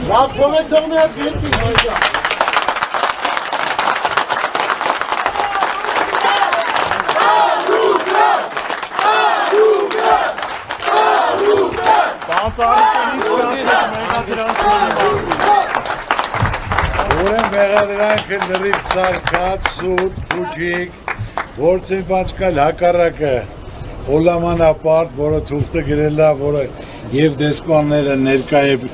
Laf konuşmaya bir Ուրեմն մեղադրանքը լրիվ սարկած, սուտ, փուջիկ, որցին բանջկալ հակառակը հոլամանապարտ, որը թուղթը գրել է, որը եւ դեսպանները ներկա եւ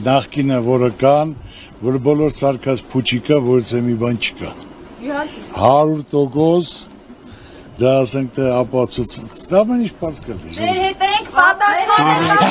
նախկինը որը կան, որ բոլոր սարկած փուջիկը որցե մի բան չկա։ 100% դա ասենք թե ապացուցվում։ Դա մեն ինչ բաց կլի։ Մեր հետ ենք պատասխանատու։